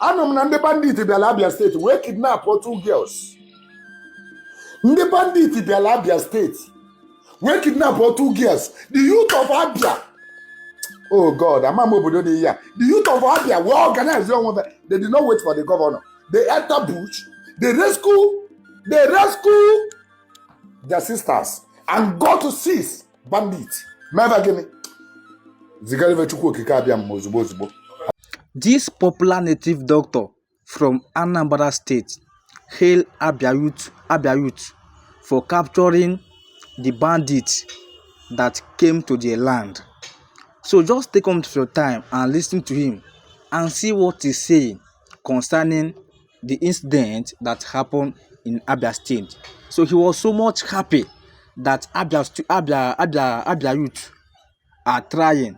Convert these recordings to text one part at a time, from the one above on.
Anọ na ndị bandit bịara Abia State wee kidnap 2 girls. Ndị bandit bịara Abia State wee kidnap 2 girls. The youth of Abia. Oh God, amam obodo dị ya. The youth of Abia were organized. They did not wait for the governor. They enter bush. They rescue their sisters and go to seize bandits. This popular native doctor from Anambra State hailed Abia youth for capturing the bandits that came to their land. So just take your time and listen to him and see what he's saying concerning the incident that happened in Abia State. So he was so much happy that Abia youth are trying,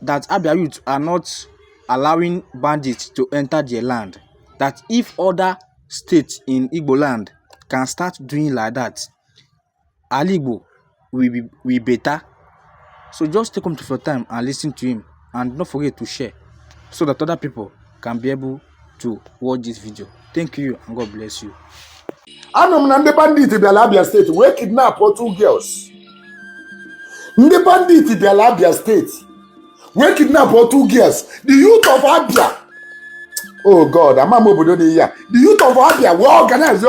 that Abia youth are not allowing bandits to enter their land, that if other states in Igbo land can start doing like that, Igbo will be better. So just take your time and listen to him, and don't forget to share so that other people can be able to watch this video. Thank you and God bless you. Anọ na ndị bandit bịara Abia State wee kidnap 2 girls. Ndị bandit bịara Abia State wee kidnap 2 girls. The youth of Abia. Oh God, amam obodo dị ya. The youth of Abia were organized.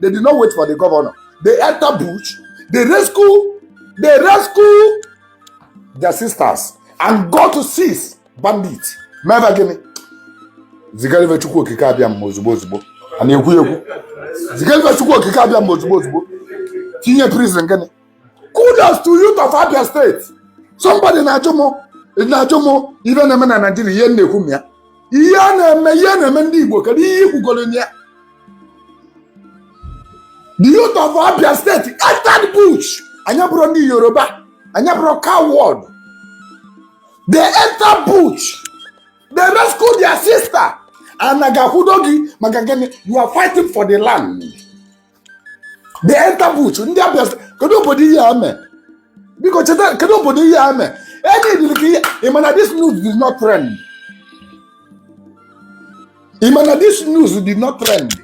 They did not wait for the governor. They enter bush. They rescue their sisters and go to seize bandits. Zigalive chukwu okike abịa ozugbo. Ana ekwu. Zigalive chukwu okike abịa ozugbo. Tinye prison gani. Kudos to youth of Abia State. Somebody na-ajụmụ ife na-eme na Nigeria ihe na-ekwu m ya. Ihe na-eme ndị Igbo kedu ihe ikwugoro ya. The youth of Abia State entered bush. Anya bụrụ ndị Yoruba. Anya bụrụ coward. They enter bush. They rescue their sister. And you are fighting for the land. They enter bush. Ndị Abia State. Kedu obodo ihe ame? Because kedu obodo ihe ame? This news did not trend. This news did not trend.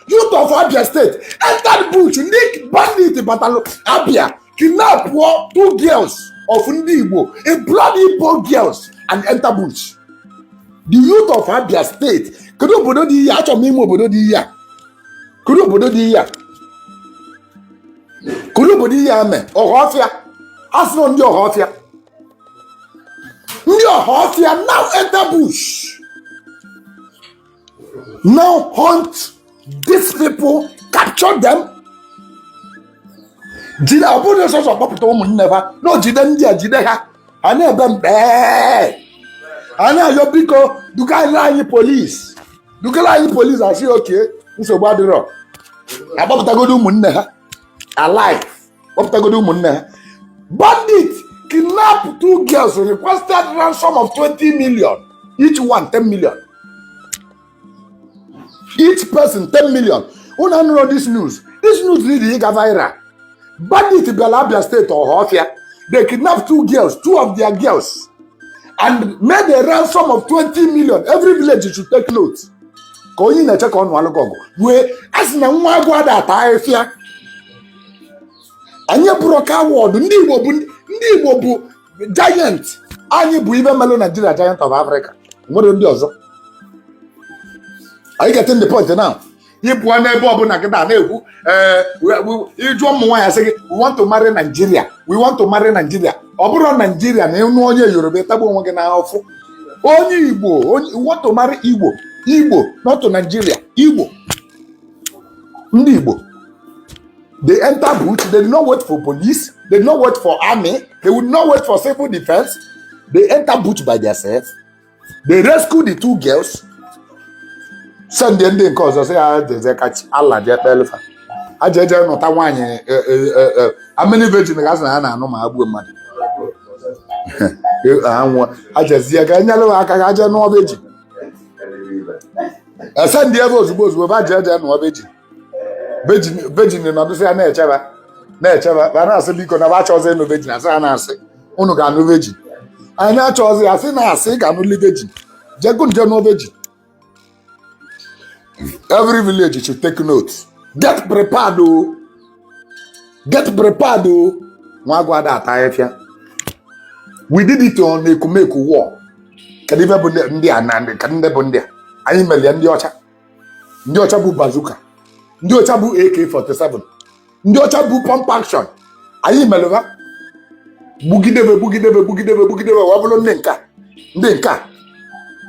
Youth of Abia State entered bush. Ndị bandit battle Abia kidnap 2 girls of ndị Igbo, a bloody Igbo girls, and enter bush. The youth of Abia State. Kedu obodo dị ya? Achọ m ime obodo dị ya. Kedu obodo dị ya? Kedu obodo dị ya ame? Ọhafịa. Asịrọ ndị Ọhafịa. Ndị Ọhafịa now enter bush. Now hunt these people, capture them. Jide obodo sọsọ kpọpụta ụmụnne ha. No, jide ndị a, jide ha. Ha na-ebe mbe. Ana yo biko dugala anyị police asị okay nsogbu adịrọ. Akpọpụtagodo ụmụnne ha alive. Kpọpụtagodo ụmụnne ha. Bandit kidnap 2 girls, requested ransom of 20 million. Each one 10 million. Each person 10 million. Who know this news? This news really got viral. Bandit bịara Abia State or Ohafia. They kidnapped 2 girls, 2 of their girls, and made a ransom of 20 million. Every village should take note. Going na check on Walogogo. We as na nwa agwa da taefia. Anya broka word ndị Igbo bụ giant. Anyị bụ ibe melo Nigeria giant of Africa. Nwere ndị ọzọ. Are you getting the point now? Ibu na ebe ọbụla kịta na-ekwu ịjụ ụmụ nwaanyị sị gị we want to marry Nigeria. We want to marry Nigeria. Ọ bụrụ Nigeria na ịnụ onye Yoruba tagbo onwe gị n'afọ. Onye Igbo, we want to marry Igbo, not to Nigeria. Igbo. Ndị Igbo. They enter bush. They did not wait for police. They did not wait for army. They would not wait for civil defense. They enter bush by themselves. They rescue the 2 girls. Send them in cause I say they catch Allah jet elefa. I just not a one. How many virgin guys na no ma abu mad. I just see a guy I just no virgin. I send the others suppose we ba just no virgin. Virgin na do say na echeba. Na echeba. Ba na say biko na ba choose no virgin asa na say. Unu ga no virgin. Anya choose ase na ase ga no virgin. Je go nje no virgin. Every village should take notes. Get prepared, oh. Get prepared, oh. We did it on a Kumeku war. Can even put India and can never India. I am a Ndiocha. Ndiocha bu bazooka. Ndiocha bu AK-47. Ndiocha bu pump action. I am a lover. Bugidebe, wablo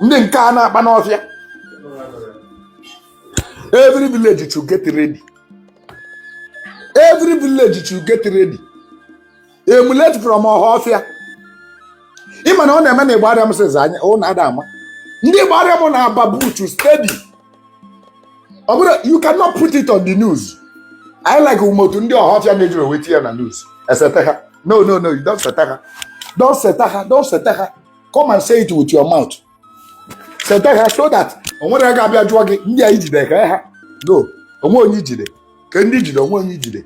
Ndenka na Banofia. Every village should get ready. Every village should get ready. Emulate from our Hofia. Even on the money Badam says, I own Adama. Ndi Badam na Babu to steady. You cannot put it on the news. I like Umotundi or Hofia Major with here on the news. No, you don't set her. Don't set her. Come and say it with your mouth. Set her so that on what I got be drug India ijide. No, onwe onye ijide. Ke ndi ijide onwe onye ijide.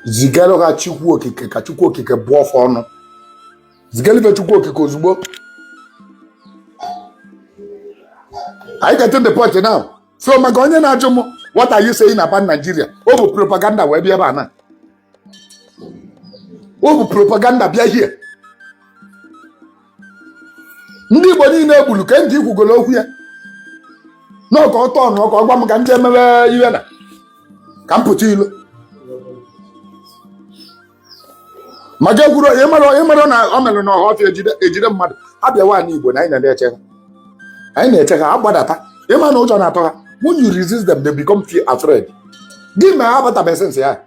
Zigalo ga chukwu okike bụ ọfọ ọnụ. Zigalo be chukwu okike ozugbo. I get to the point now. So magonye na ajụ m, what are you saying about Nigeria? O bụ propaganda wee bịa ebe a na. O bụ propaganda bịa here. Ndị Igbo niile egbulu ka ndị ikwugolo okwu ya. N'ọka ọtọ ọnụ ọka ọgwa m ka ndị emebe iwe na. Ka m pụta ilo. Ma ga gwuru ịmara na o mere na Ọhafịa ejide mmadụ. Abịa nwaanyị Igbo na anyị na-eche ha. Anyị na-eche ha agbadata. Ịma na ụjọ na-atọ ha. When you resist them, they become afraid. Give me half a essence here.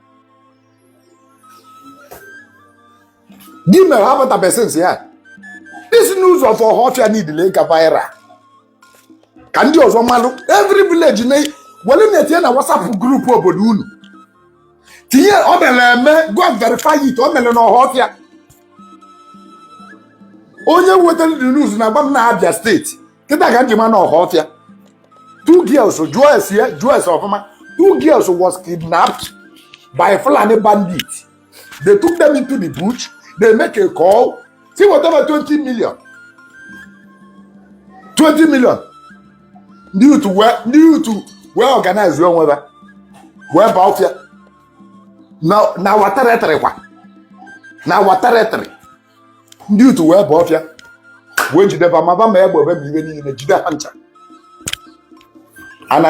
Give me half a essence here. This news of Ọhafịa need like a viral. Can you also malu? Every village in well in a WhatsApp group obodo unu. Tinye obele go and verify it. Omele na Ọhafịa. Onye wetara the news na gbam na Abia State. Kita ka njima na Ọhafịa. Two girls of 2 girls was kidnapped by Fulani bandits. They took them into the bush. They make a call. See whatever 20 million. 20 million. Due to where organize your weather. Where about here? Now what territory? Now what territory? Due to where about here? When you never mama may be in a Jida hunter. And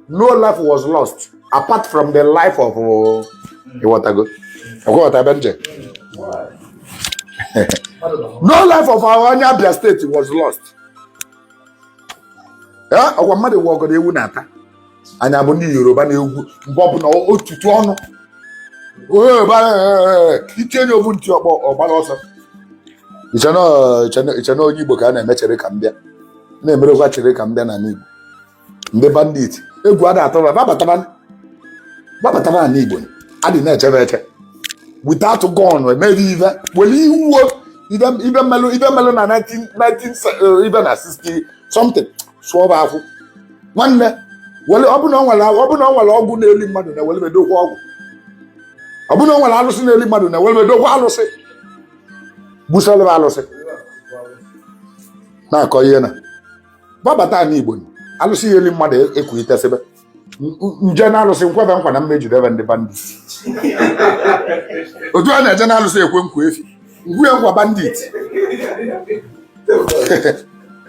no life was lost apart from the life of no life of our Abia State was lost. Yeah, our mother walk on the Unata. And I believe Yoruba Bob no otutu ọnụ. Ichenye obu nti ọgbara ọsọ. Ichena onye Igbo ka a na-emechere ka mbịa. Na-emerekwa chere ka mbịa na Igbo. Ndị bandit egwu ada atọ babataba na Igbo adị na-echebe eche without gun maybe even well even melo na 19 even na 60 something so ba afụ nwanne wele ọbụna onwere ọgwụ na-eli mmadụ na wele bedokwa ọgwụ ọbụna onwere alụsị na-eli mmadụ na wele bedokwa alụsị busala alụsị na-akọ ihe na babata na Igbo alụsị ihe eli mmadụ ekwuite sebe nje na alụsị nkwebe nkwa na mmejidebe ndị bandit otu a na-eje na alụsị ekwe nkwa efi ngwuye nkwa bandit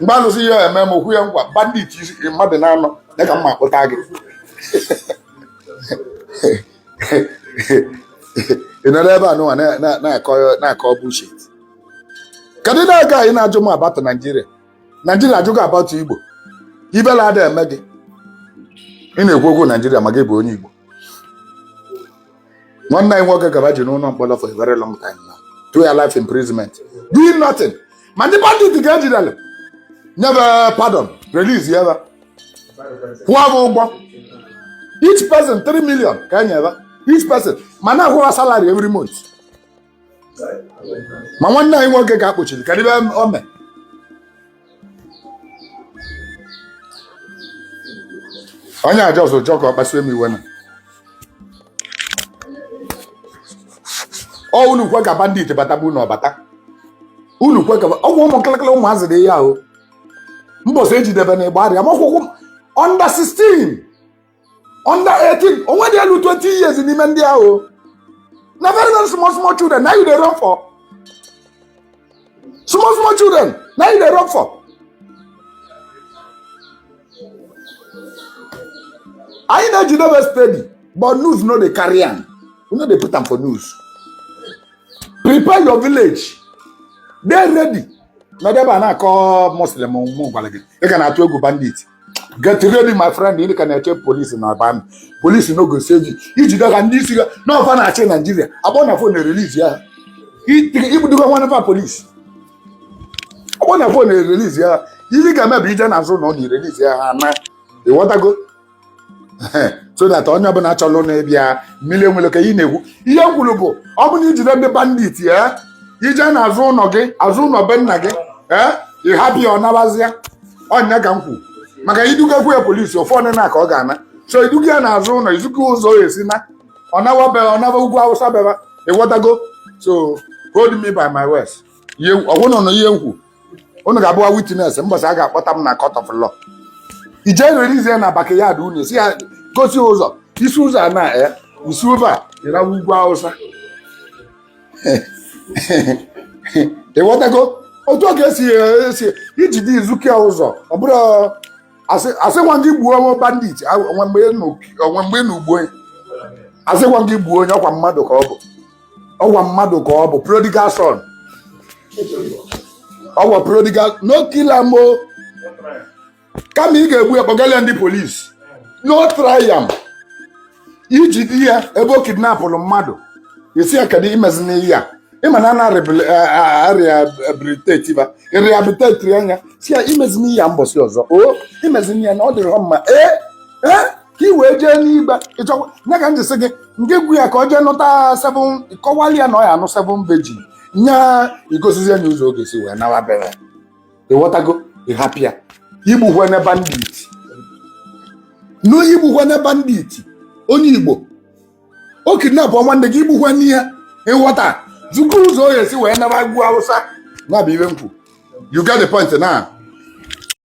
mgbe alụsị ihe eme m okwuye nkwa bandit mmadụ na-anọ dịka mma akpụta gị ị nọrọ ebe a n'ụwa na-akọ bullshit. Kedu na-aga anyị na-ajụ m about Nigeria ajụghị about Igbo ibela ada eme gị ị na-ekwu okwu Nigeria ma gị bụ onye Igbo. Nwanne anyị nwoke gaba ji n'ụlọ mkpọrọ for a very long time now 2 year life imprisonment doing nothing ma ndị bandit ga-ejidere never pardon release ebe kwụọ bụ ụgwọ each person 3 million ka enye ebe each person ma na-akwụwa salary every month. Ma nwanne anyị nwoke ga-akpọchiri ka dịbe ome onye aja ọzọ jọọ ka ọ kpasuo m iwe na unu kwe ka bandit batabu na ọbata unu kwe ka ọgwụ ụmụ nkịlịkịlị ụmụazị dị ya ahụ mbọsọ ejidebe na ịgba arịa makwụkwọ under 16, under 18, onwe dey elu 20 years in n'ime ndị ahụ. Na very small children, now you dey run for. Small children, now you dey run for. I na-ejidebe steady, but news no dey carry am. You no dey put am for news. Prepare your village. Dey ready. Na deba na call Muslim mu gwala gị. Ị ga na-atụ egwu bandit. Get ready, my friend. You can check police na ban. Police no go save you. Ijide ka ndị isi no fa na-achị Nigeria. Abọ na phone release ya. Ibudugo one of police. Abọ na phone release ya. Ili ga mebi ije na azụ na ọ release ya na. You want to go? So that onye ọbụla achọlụ na ebia mmiri enwere ka ị na-egwu ihe kwuru bụ ọ bụ na ijide ndị bandit ya ije na azụ ụlọ gị azụ ụlọ be nna gị ị hapụ ya ọ nabazịa ọnya ka m kwu maka idugakwu ya polisi ụfọdụ na ka ọ ga-ana so iduga ya na azụ ụlọ izuka ụzọ esi na ọnaba ugwu awụsa beba ịghọtago so hold me by my words ọgwụnọ na ihe nkwu unu ga-abụwa witness mbọsị a ga-akpọta m na court of law ije release na backyard unu si ya gosi ụzọ isi ụzọ na isi ụzọ ịra ugwu awụsa ịghọtago otu ọ ga-esi ijide izuke ụzọ ọ bụrụ asịkwa gị gbuo bandit onwe mgbe na ugbo asịkwa gị gbuo onye ọkwa mmadụ ka ọ bụ prodigal son ọwa prodigal no kill am o kama ị ga-egbu ya kpọgala ndị polisi no try am ijide ya ebe o kidnapụrụ mmadụ esi ya kedu imezi n'ihe ya ịma na rehabilitate anya si ya imezi n'ihe ya mbọsị ọzọ o imezi n'ihe na ọ dịrị mma ka ị wee jee n'igba ịchọkwa nye ka m ji sị gị nke gwu ya ka ọ jee nụta 7 kọwali ya na ọ ya anụ 7 virgin nya igosizi anya ụzọ oge si wee nawa bere ịghọtago ịhapịa igbukwana bandit no igbukwana bandit onye Igbo o kidnap nwanne gị igbukwana ihe ịghọta zugo ụzọ oge si wee nawa gwu Hausa na bụ ibe nkwu you get the point now.